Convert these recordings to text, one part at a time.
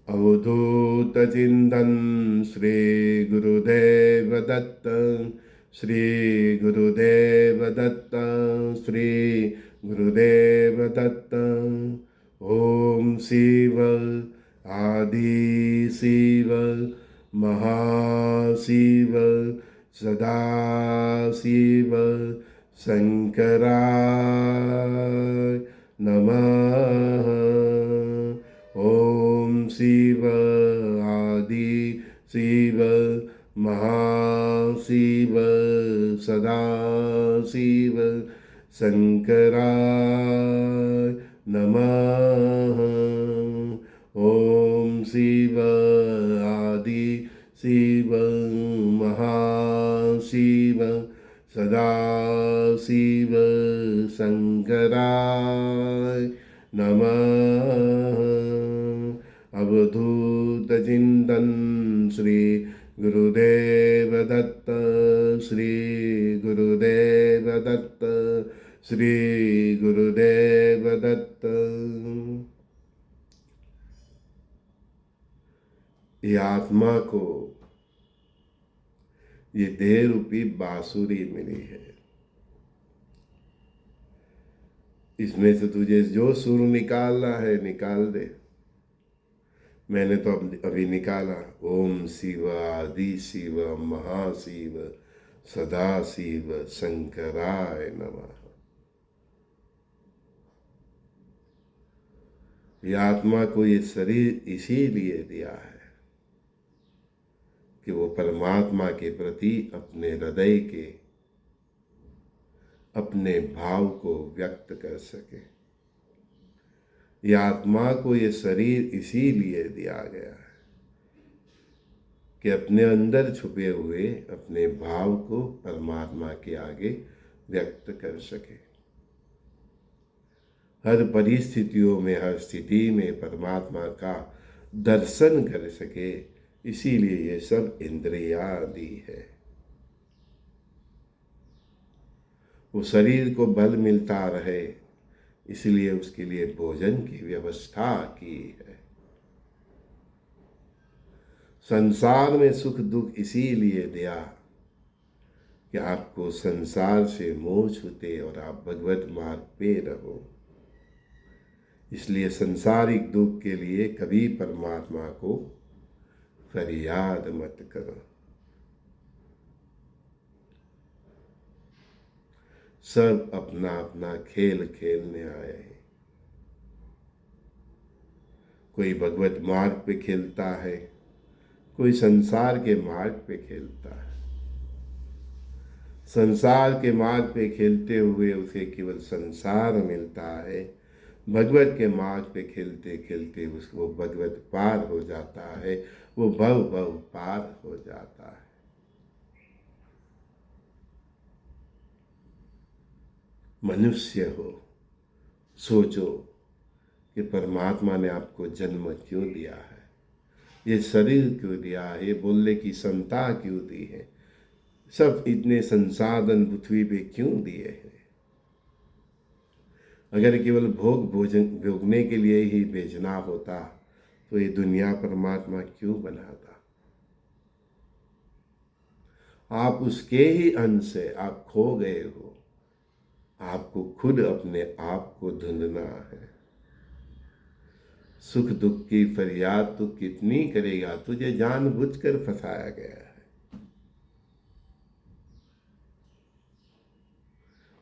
अवधूत चिंतन श्री गुरुदेव दत्त, श्री गुरुदेव दत्त, श्री गुरुदेव दत्त। ओम शिव आदि शिव महाशिव सदाशिव शंकराय नमः। ओम शिव आदि शिव महाशिव सदाशिव शंकराय नमः। ओम शिव आदि शिव महाशिव सदाशिव शंकराय नमः। अवधूत चिंतन श्री गुरुदेव दत्त, श्री गुरुदेव दत्त, श्री गुरुदेव दत्त। ये आत्मा को ये देह रूपी बांसुरी मिली है। इसमें से तुझे जो सुर निकालना है निकाल दे। मैंने तो अभी निकाला। ओम शिव आदि शिव महाशिव सदाशिव शंकराय नमः। ये आत्मा को ये शरीर इसीलिए दिया है कि वो परमात्मा के प्रति अपने हृदय के अपने भाव को व्यक्त कर सके। ये आत्मा को ये शरीर इसीलिए दिया गया है कि अपने अंदर छुपे हुए अपने भाव को परमात्मा के आगे व्यक्त कर सके। हर परिस्थितियों में, हर स्थिति में परमात्मा का दर्शन कर सके, इसीलिए ये सब इंद्रियां दी है। वो शरीर को बल मिलता रहे, इसलिए उसके लिए भोजन की व्यवस्था की है। संसार में सुख दुख इसीलिए दिया कि आपको संसार से मोह छूटे और आप भगवत मार्ग पे रहो। इसलिए संसारिक दुख के लिए कभी परमात्मा को फरियाद मत करो। सब अपना अपना खेल खेलने आए हैं। कोई भगवत मार्ग पे खेलता है, कोई संसार के मार्ग पे खेलता है। संसार के मार्ग पे खेलते हुए उसे केवल संसार मिलता है। भगवत के मार्ग पे खेलते खेलते उसको भगवत पार हो जाता है, वो भव भव पार हो जाता है। मनुष्य हो, सोचो कि परमात्मा ने आपको जन्म क्यों दिया है, ये शरीर क्यों दिया है, ये बोलने की क्षमता क्यों दी है, सब इतने संसाधन पृथ्वी पे क्यों दिए हैं। अगर केवल भोगने के लिए ही भेजना होता तो ये दुनिया परमात्मा क्यों बनाता। आप उसके ही अंश से आप खो गए हो। आपको खुद अपने आप को ढूंढना है। सुख दुख की फरियाद तो कितनी करेगा, तुझे जानबूझकर फंसाया गया है।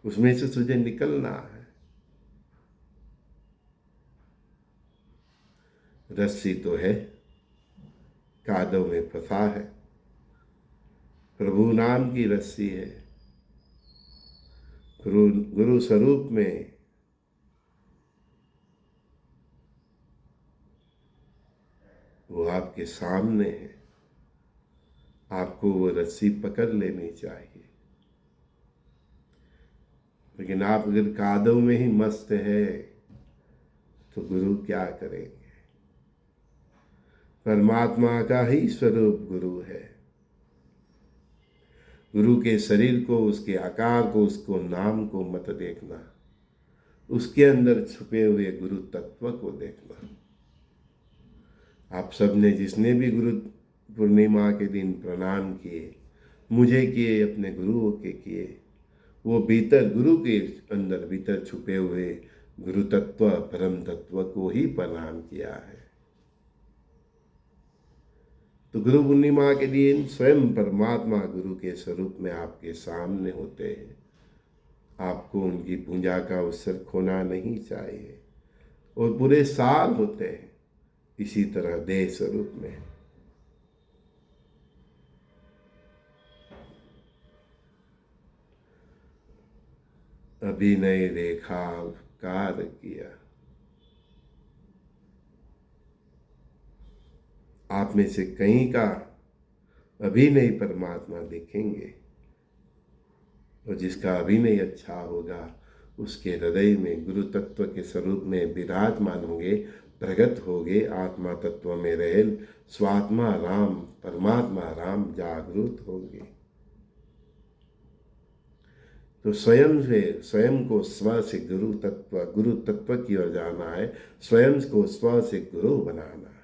उसमें से तुझे निकलना है। रस्सी तो है, कादों में फंसा है। प्रभु नाम की रस्सी है। गुरु स्वरूप में वो आपके सामने है। आपको वो रस्सी पकड़ लेनी चाहिए। लेकिन आप अगर कादों में ही मस्त है तो गुरु क्या करेंगे। परमात्मा का ही स्वरूप गुरु है। गुरु के शरीर को, उसके आकार को, उसको नाम को मत देखना, उसके अंदर छुपे हुए गुरु तत्व को देखना। आप सब ने जिसने भी गुरु पूर्णिमा के दिन प्रणाम किए, मुझे किए, अपने गुरुओं के किए, वो भीतर गुरु के अंदर भीतर छुपे हुए गुरु तत्व परम तत्व को ही प्रणाम किया है। तो गुरु पूर्णिमा के दिन स्वयं परमात्मा गुरु के स्वरूप में आपके सामने होते हैं। आपको उनकी पूजा का अवसर खोना नहीं चाहिए। और पूरे साल होते हैं इसी तरह देह स्वरूप में। अभिनय रेखा उपकार किया। आप में से कई का अभिनय परमात्मा देखेंगे, और जिसका अभिनय अच्छा होगा उसके हृदय में गुरु तत्व के स्वरूप में विराजमान होंगे, प्रगट होंगे, आत्मा तत्व में रहे स्वात्मा राम परमात्मा राम जागृत होंगे। तो स्वयं को स्व से गुरु तत्व की ओर जाना है, स्वयं को स्व से गुरु बनाना है।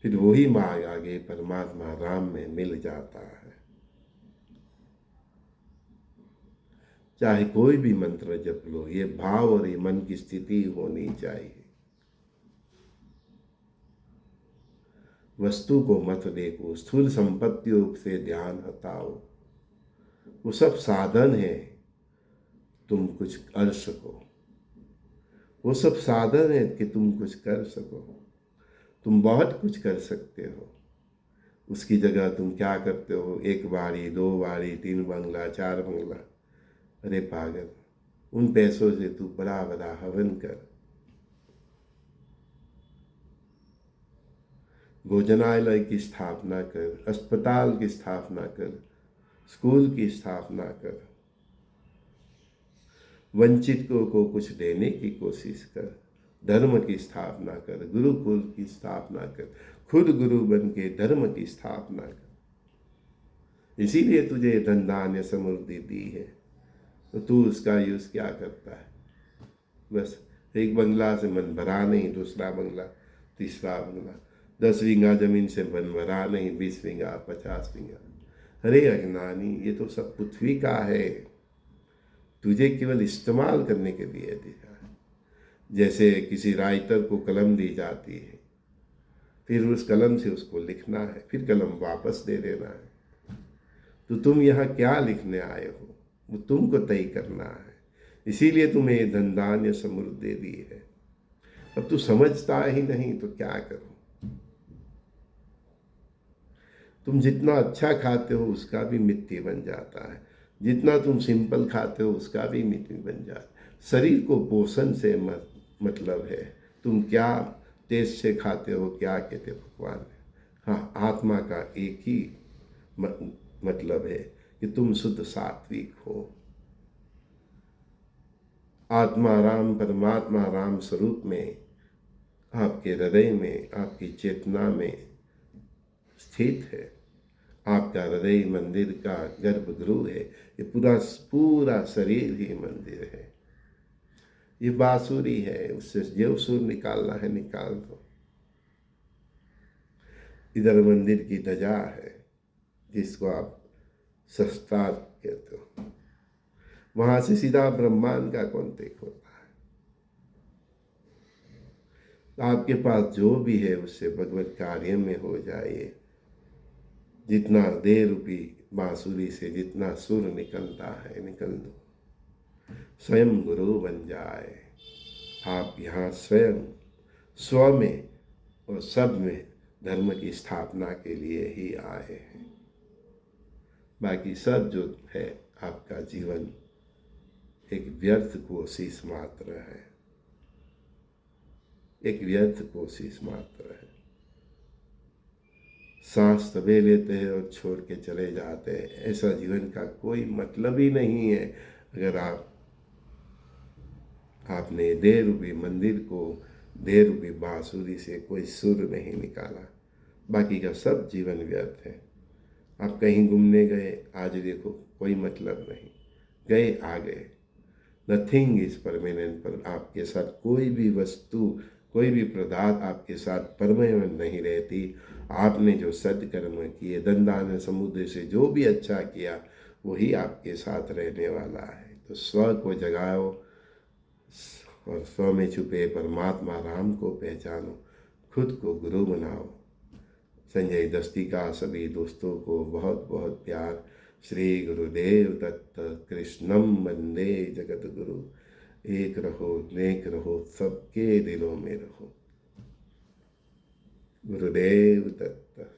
फिर वही मार्ग आगे परमात्मा राम में मिल जाता है। चाहे कोई भी मंत्र जप लो, ये भाव और ये मन की स्थिति होनी चाहिए। वस्तु को मत देखो, स्थूल संपत्तियों से ध्यान हटाओ, वो सब साधन है तुम कुछ कर सको। वो सब साधन है कि तुम कुछ कर सको। तुम बहुत कुछ कर सकते हो। उसकी जगह तुम क्या करते हो? 1 बारी 2 बारी 3 बंगला 4 बंगला। अरे पागल, उन पैसों से तू बड़ा बड़ा हवन कर, भोजनालय की स्थापना कर, अस्पताल की स्थापना कर, स्कूल की स्थापना कर, वंचित को कुछ देने की कोशिश कर, धर्म की स्थापना कर, गुरुकुल की स्थापना कर, खुद गुरु बन के धर्म की स्थापना कर। इसीलिए तुझे धन धान्य समृद्धि दी है, तो तू उसका यूज क्या करता है? बस एक बंगला से मन भरा नहीं, दूसरा बंगला, तीसरा बंगला, 10 बीघा जमीन से मन भरा नहीं, 20 बीघा 50 बीघा। अरे अज्ञानी, ये तो सब पृथ्वी का है, तुझे केवल इस्तेमाल करने के लिए दिया है। जैसे किसी राइटर को कलम दी जाती है, फिर उस कलम से उसको लिखना है, फिर कलम वापस दे देना है। तो तुम यहाँ क्या लिखने आए हो, वो तुमको तय करना है। इसीलिए तुम्हें धन धान्य समृद्धि दी है। अब तू समझता ही नहीं तो क्या करो? तुम जितना अच्छा खाते हो उसका भी मिट्टी बन जाता है, जितना तुम सिंपल खाते हो उसका भी मिट्टी बन जाता है। शरीर को पोषण से मतलब है, तुम क्या टेस्ट से खाते हो, क्या कहते भगवान ने। हाँ, आत्मा का एक ही मतलब है कि तुम शुद्ध सात्विक हो। आत्मा राम परमात्मा राम स्वरूप में आपके हृदय में, आपकी चेतना में स्थित है। आपका हृदय मंदिर का गर्भगृह है। ये पूरा शरीर ही मंदिर है। ये बांसुरी है, उससे जो सुर निकालना है निकाल दो। इधर मंदिर की ध्वजा है जिसको आप शस्त्रार कहते हो, वहां से सीधा ब्रह्मांड का कॉन्टेक्ट होता है। तो आपके पास जो भी है उससे भगवत कार्य में हो जाइए। जितना देर रूपी बांसुरी से जितना सुर निकलता है निकल दो, स्वयं गुरु बन जाए। आप यहाँ स्वयं स्व में और सब में धर्म की स्थापना के लिए ही आए हैं। बाकी सब जो है आपका जीवन एक व्यर्थ कोशिश मात्र है, एक व्यर्थ कोशिश मात्र है। सांस तबे लेते हैं और छोड़ के चले जाते हैं। ऐसा जीवन का कोई मतलब ही नहीं है। अगर आपने देह रूपी मंदिर को देह रूपी बांसुरी से कोई सुर नहीं निकाला, बाकी का सब जीवन व्यर्थ है। आप कहीं घूमने गए, आज देखो कोई मतलब नहीं, गए आ गए। Nothing is permanent. पर आपके साथ कोई भी वस्तु कोई भी पदार्थ आपके साथ परमानेंट नहीं रहती। आपने जो सत्कर्म किए, दंडान समुद्र से जो भी अच्छा किया, वही आपके साथ रहने वाला है। तो स्व को जगाओ और स्व में छुपे परमात्मा राम को पहचानो, खुद को गुरु बनाओ। संजय दस्ती का सभी दोस्तों को बहुत बहुत प्यार। श्री गुरुदेव दत्त। कृष्णम वंदे जगत गुरु। एक रहो, नेक रहो, सबके दिलों में रहो। गुरुदेव दत्त।